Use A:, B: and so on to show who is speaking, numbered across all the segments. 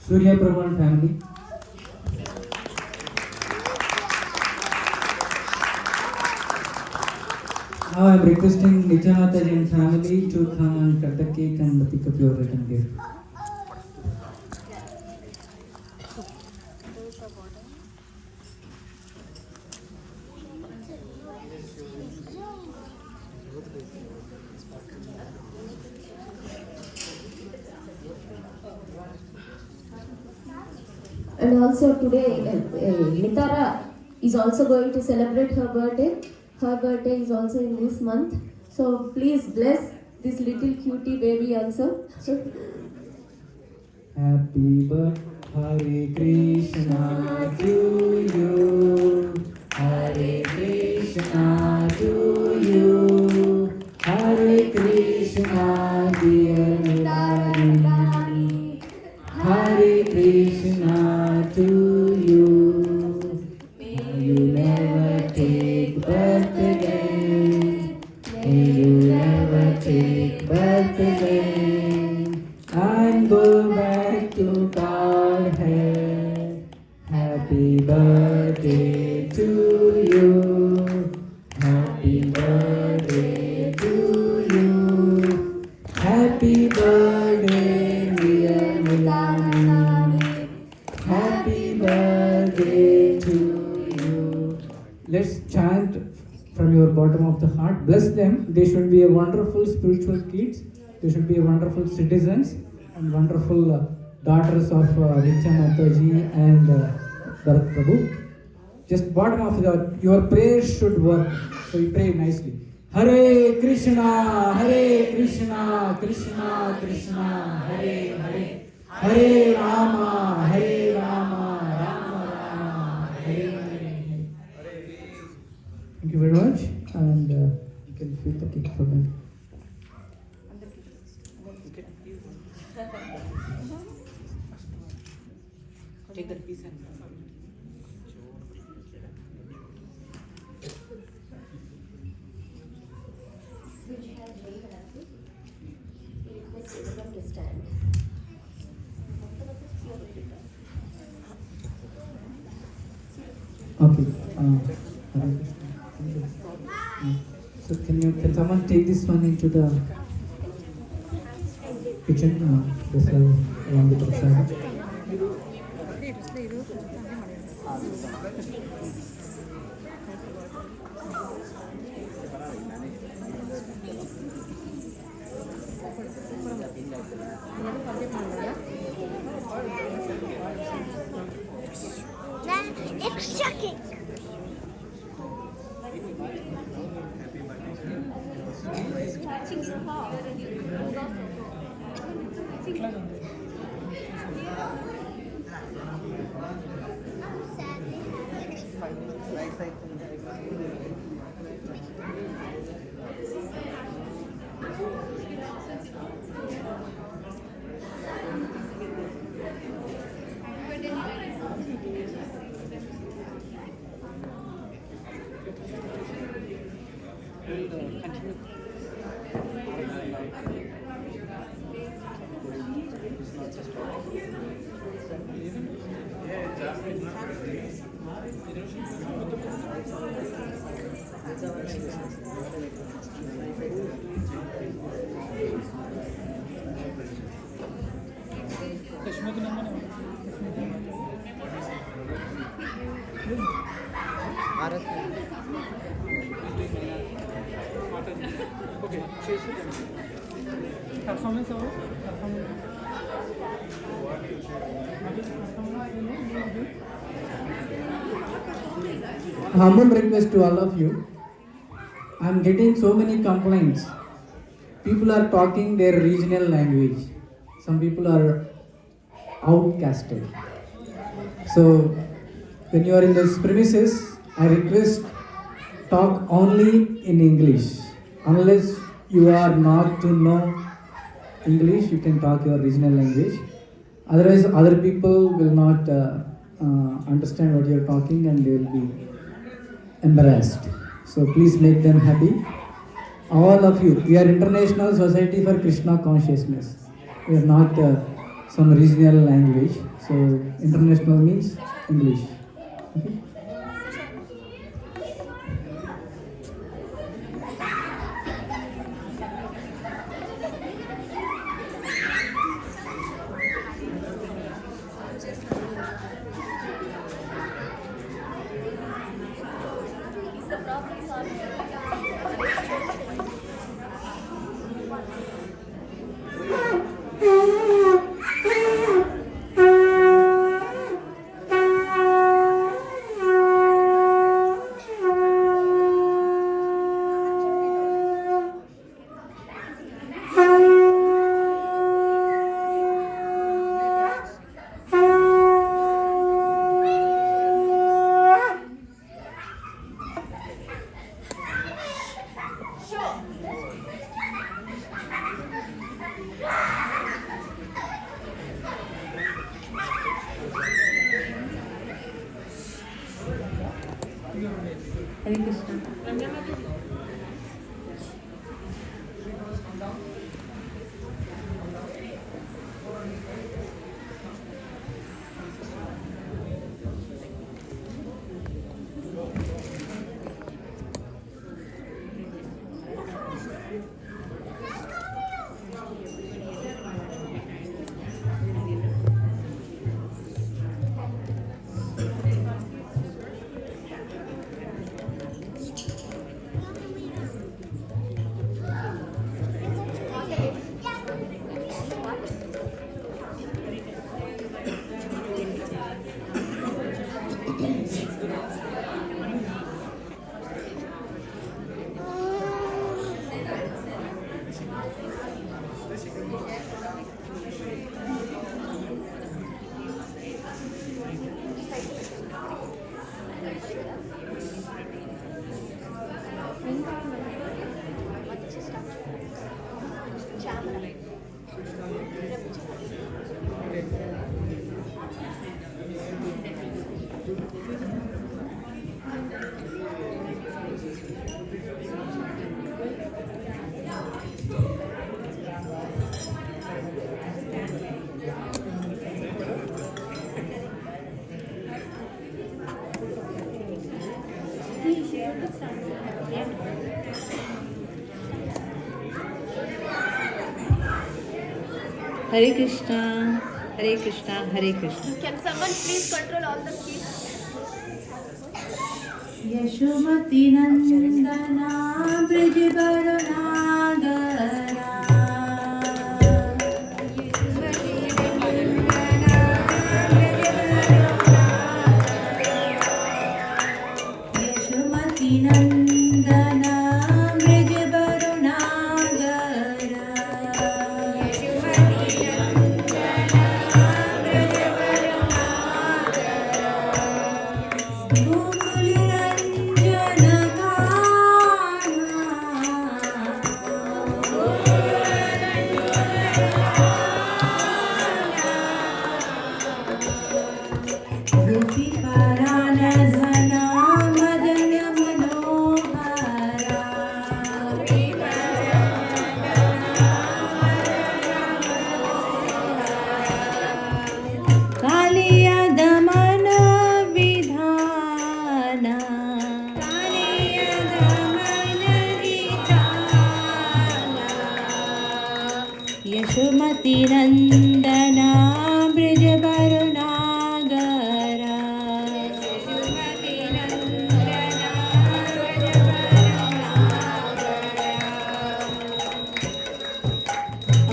A: Surya Prabhu family. Now I am requesting Nityanatha Jain family to come and cut the cake and pick up your written gift.
B: And also today, Nitara is also going to celebrate her birthday. Her birthday is also in this month. So please bless this little cutie baby also.
A: Happy birthday, Hare Krishna to you. Hare Krishna to you. Hare Krishna, dear Nidani. Hare Krishna to you. May you never take birth again. May you never take birth again. And go back to Godhead. Happy birthday to you. Happy birthday to you. Happy birthday, dear Milani. Happy birthday to you. Let's chant from your bottom of the heart. Bless them. They should be a wonderful spiritual kids. They should be wonderful citizens and wonderful daughters of Nityanatha Ji and Bharat Prabhu. Just bottom of your prayers should work. So you pray nicely. Hare Krishna, Krishna Krishna, Hare Hare. Hare Rama, Rama, Rama, Hare Hare. Thank you very much, and you can feed the cake for them.
C: Take that piece and
A: Okay. So can someone take this one into the kitchen? This along with the prasad.
D: Extra cake.
C: performance over.
A: Humble request to all of you. I am getting so many complaints. People are talking their regional language. Some people are outcasted. So when you are in those premises, I request talk only in English. Unless you are not to know English, you can talk your regional language. Otherwise, other people will not understand what you are talking and they will be embarrassed. So please make them happy. All of you, we are International Society for Krishna Consciousness. We are not some regional language. So international means English. Okay.
C: Hare Krishna. Hare Krishna, Hare Krishna, Hare Krishna.
B: Can someone please control all the kids?
D: Yashomati नंदना ब्रजवर नागरा यशोमती नंदना ब्रजवर नागरा गोकुल रंजन गोपी परानधना मदन मनोहरा कालिया दमन विधाना यशोमती नंदना ब्रजवर नागरा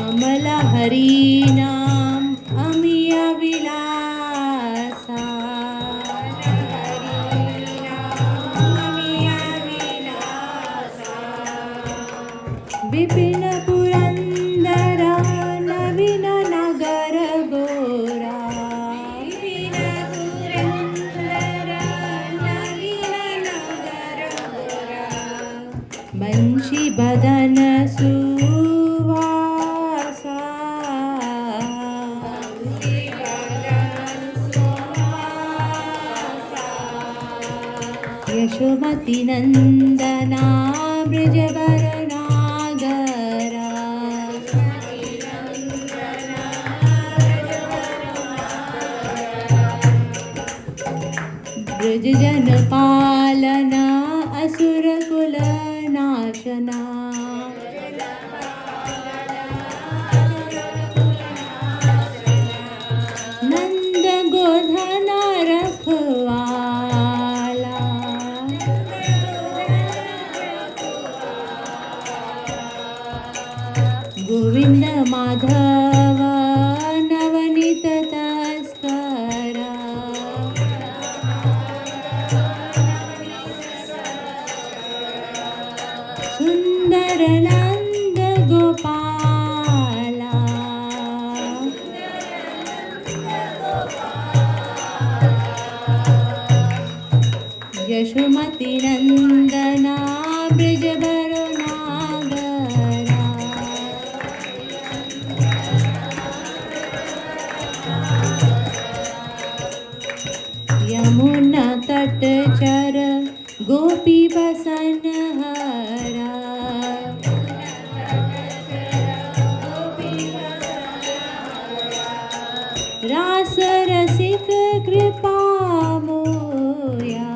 D: अमला हरि नाम अमिय विलासा विपिन पुरंदरा नवीन नगर गोरा बंशी बदन सुवासा यशोमती नंदना ब्रजवर नागरा जनपालना असुरकुलनाशना नंद गोधना रखवाला गोविंद माधव नवनीत तस्करा सुंदर नंद गोपाला यशोमती नंदना ब्रजभरो नागरा यमुना तटचर गोपी बसन हरा रास रसिक कृपा मोया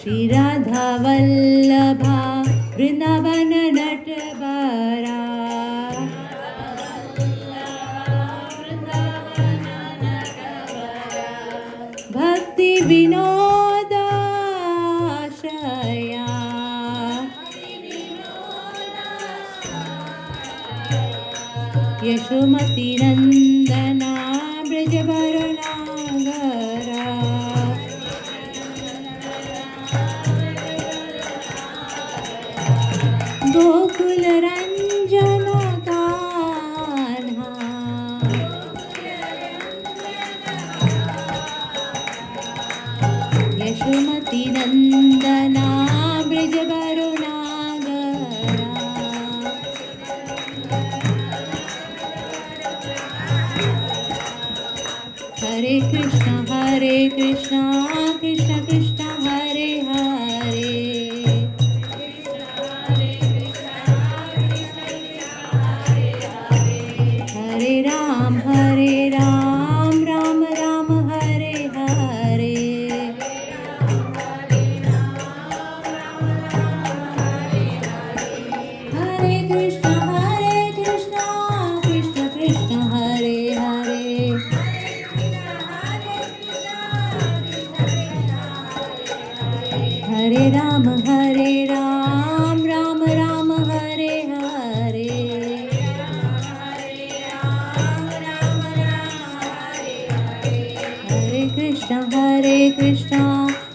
D: श्री राधा वल्लभा वृंदावन नटवरा भक्ति विनोदाशया यशोमती नंदना ब्रजभरो नागरा गोकुल रंजन कान्हा यशोमती नंदना ब्रजभरो नागरा हरे Krishna Krishna Krishna Hare Hare Hare Ram Ram Ram Hare Hare Hare Krishna Krishna Krishna Hare Hare Hare Ram Ram Ram Hare Hare Hare Krishna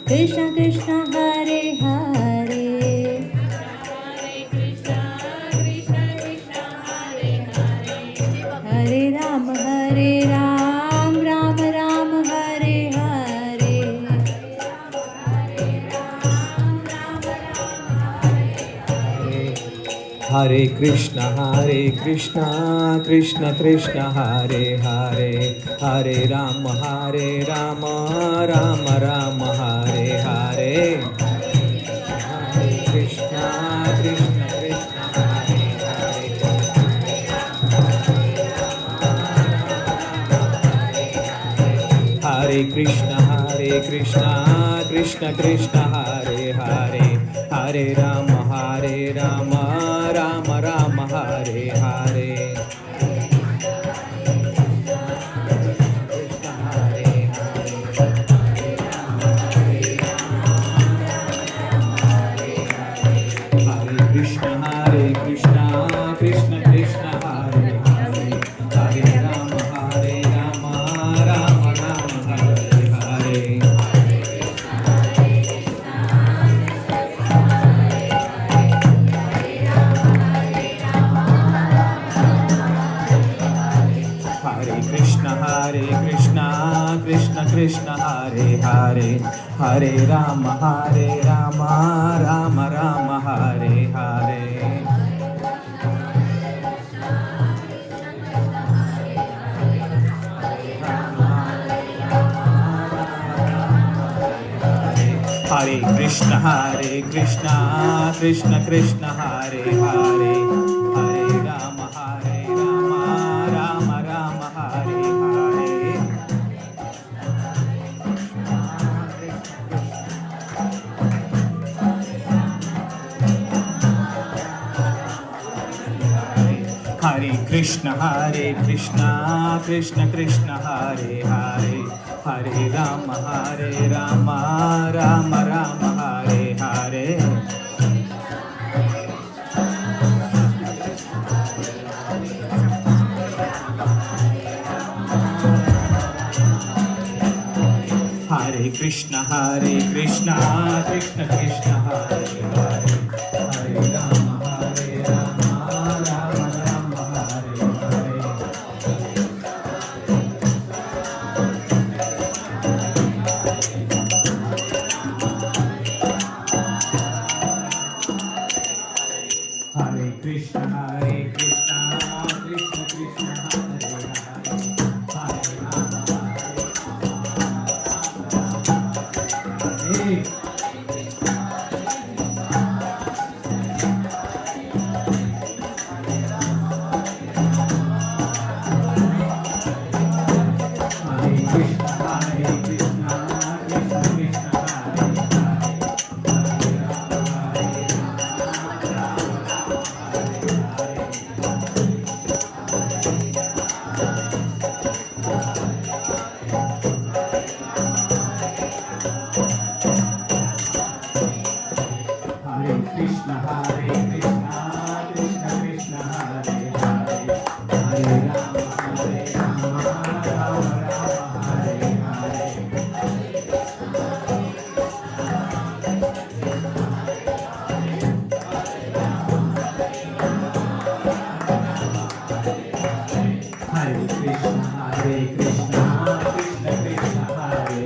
D: Krishna Krishna Hare Hare Hare Ram Ram Ram Hare Hare
E: Hare Krishna Krishna Krishna Hare Hare Hare Ram Ram Ram Hare Hare Hare Krishna Krishna Hare Hare Hare Krishna Krishna Hare Hare Hare Ram Ram Ram Hare Hare Hare Krishna Krishna Krishna Hare Hare Hare Ram Ram Ram Hare Hare Hare Krishna Krishna Hare Hare Hare Ram Ram Ram Hare Hare Hare Krishna Krishna Krishna Hare Hare Hare Ram Ram Ram Hare Krishna Krishna Krishna Hare Hare Hare Rama Rama Rama Hare Hare Hare Krishna Krishna Krishna Hare Hare Hare Rama Rama Rama Hare Hare Hare Krishna Krishna Krishna Hare Hare Hare Rama Hare Hare Krishna Krishna Krishna Hare Hare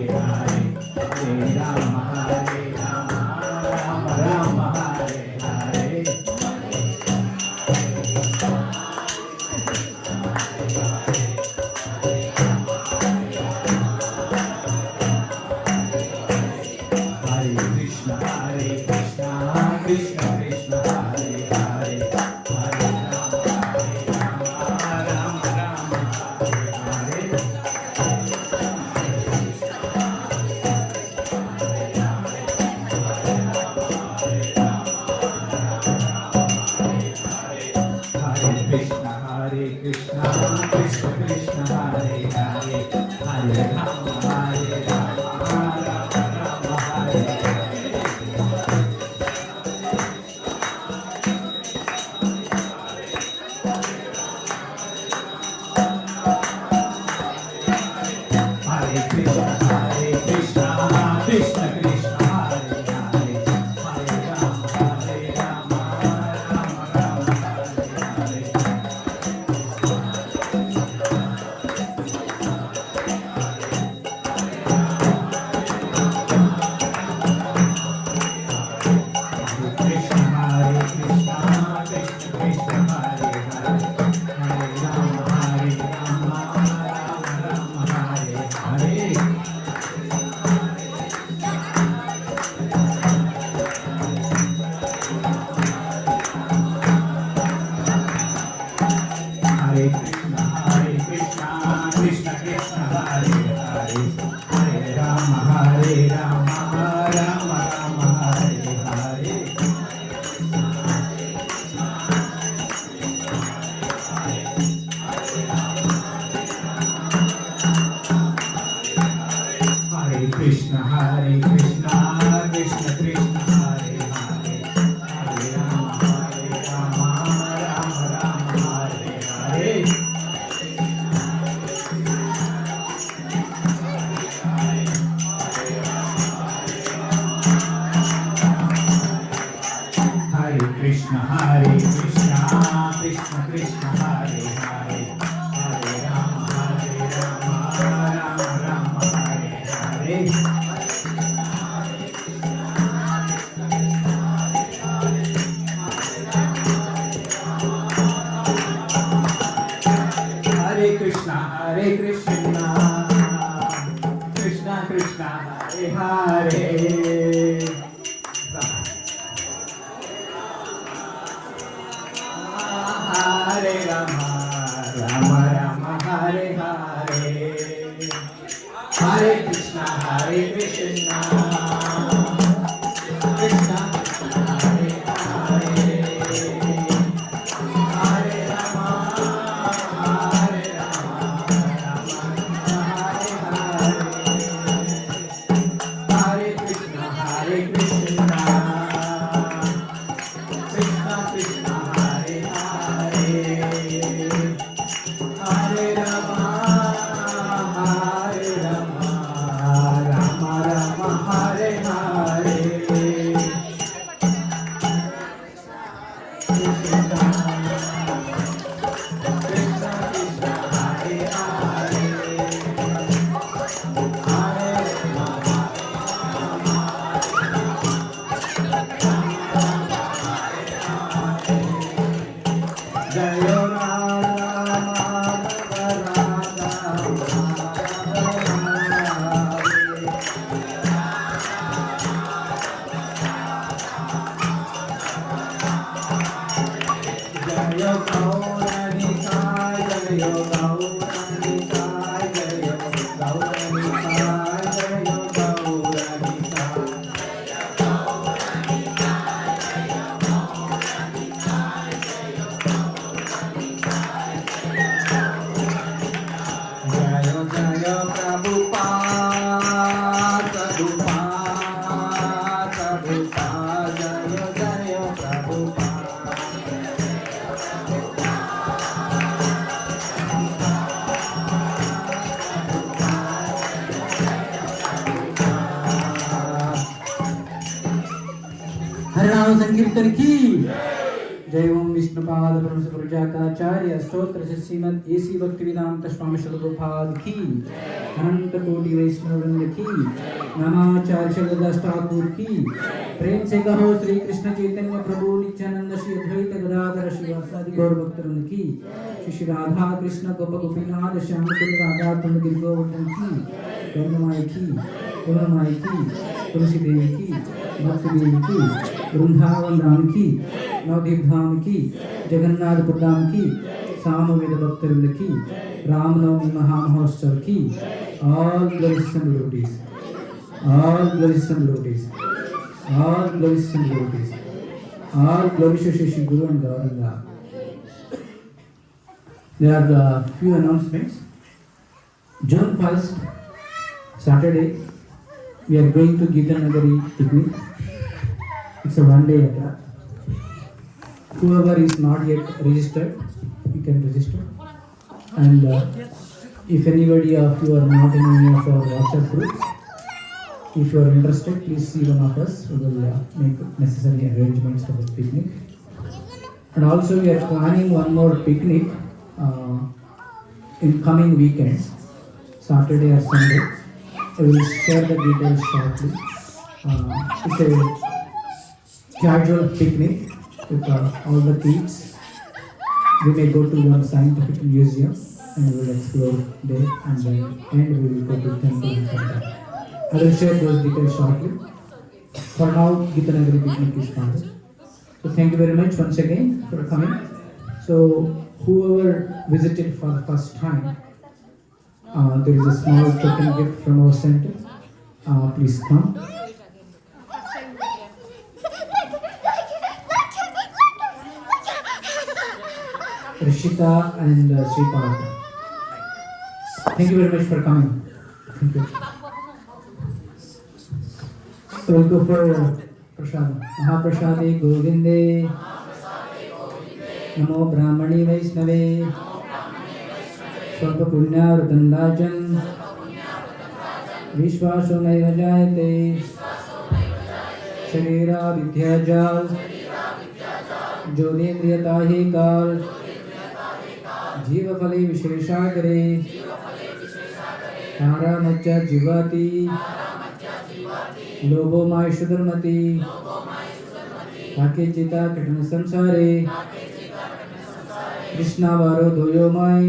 E: Hare Krishna Krishna Krishna Hare Hare Hare Rama Rama Hare Hare Hare Krishna Krishna Krishna Hare Hare Hare Rama Rama Hare Hare Hare Krishna Krishna Krishna Hare Hare Hare Rama Rama Hare Hare Hare Krishna Krishna Krishna Hare Hare Hare Rama Rama Hare Hare Hare Krishna Krishna Krishna Hare Hare Hare Rama Rama Hare Hare Hare Krishna Krishna Krishna Hare Hare Hare Rama Rama Hare Hare Hare Krishna Krishna Krishna Hare Hare Hare Rama Rama Hare Hare Hare Krishna Krishna Krishna Hare Hare Hare Rama Rama Hare Hare Hare Krishna Krishna Krishna Hare Hare Hare Rama Rama Hare Hare Hare Krishna Krishna Krishna Hare Hare Hare Rama Krishna, Krishna Krishna, Hare Hare, Hare Rama, Hare Rama, Rama Rama, Hare Hare. Krishna, Krishna Krishna, Hare Hare, Hare Rama. Jaya Rama, Rama Jaya Gauranikaya, Jaya Gauranikaya, Jaya Gauranikaya, Jaya Gauranikaya. Jaya Jaya Prabhupada, Prabhupada, Prabhupada, Jaya Jaya Prabhupada.
A: हरे राम संकीर्तन की जय ओम विष्णुपाद ब्रह्म प्रजाताचार्य स्तोत्र से Shrimad AC भक्ति वेदांत स्वामी श्री प्रभुपाद की अनंत कोटि वैष्णव वृंद की नामाचार्य श्रीदास ठाकुर की प्रेम से कहो श्री कृष्ण चैतन्य प्रभु नित्यानंद श्री अद्वैत गदाधर श्रीवासादि गौर भक्त वृंद की श्री राधा कृष्ण गोप गोपीनाथ श्याम कुंड राधा कुंड गिरगोवर्धन की गंगमाई की तुलसी देवी की भक्ति देवी की वृंदावन धाम की नवदीप धाम की जगन्नाथपुर धाम की सामवेद भक्तवृंद की रामनवमी महामहोत्सव की all glories and devotees, all glories and devotees, all glories and devotees, all glories to Shri Guru and Gauranga. There are the few announcements. June 1st, Saturday, we are going to Gitanagari picnic. It's a one-day yatra. Whoever is not yet registered, you can register. And if anybody of you are not in any of our WhatsApp groups, if you are interested, please see one of us. We will make necessary arrangements for this picnic. And also we are planning one more picnic in coming weekend, Saturday or Sunday. I will share the details shortly. It's a casual picnic with all the kids. We may go to one scientific museum and we will explore there, and then we will go to temple and come back. I will share those details shortly. For now, Gitanagari picnic is started. So thank you very much once again for coming. So whoever visited for the first time, there is a small token gift from our center. Please come. Rishita and Sripal. Thank you very much for coming. Thank you. So we'll go for Prasad. Mahaprasade Govinde. Namo Brahmani Vaishnave. Swalpa Punya Vritandajan. Vishwaso Naiva Jayate. Sharira Vidya Jal. Jodendriyata Hi Kal. जीव फले विशेषाग्रे तारा मज्जा जीवाति लोभो मायशु दुर्मति ताके चिता कठिन संसारे कृष्णा बारो धोयो my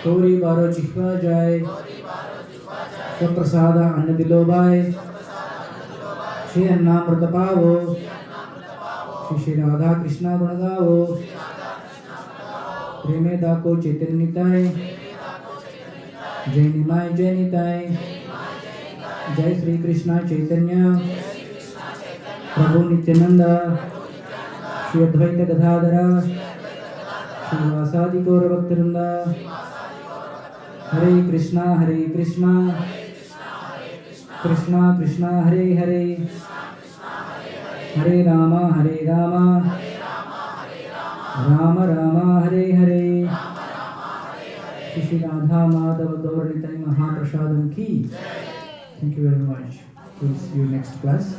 A: तोरी बारो जिह्वा जाय स्वप्रसाद अन्न दिलो बाय श्री अन्नामृत पावो श्री राधा कृष्णा गुण गावो प्रेमे दाको चैतन्यताय जय निमाय जय निताय जय श्री कृष्ण चैतन्य प्रभु नित्यानंद श्री अद्वैत गदाधर श्रीवासादि गौर भक्तवृंद हरे Krishna Krishna Krishna Hare Hare Hare Rama Rama Rama Hare Hare Shri Radha Madhava Gaur Nitai Mahaprasadam Ki. Thank you very much. We'll see you next class.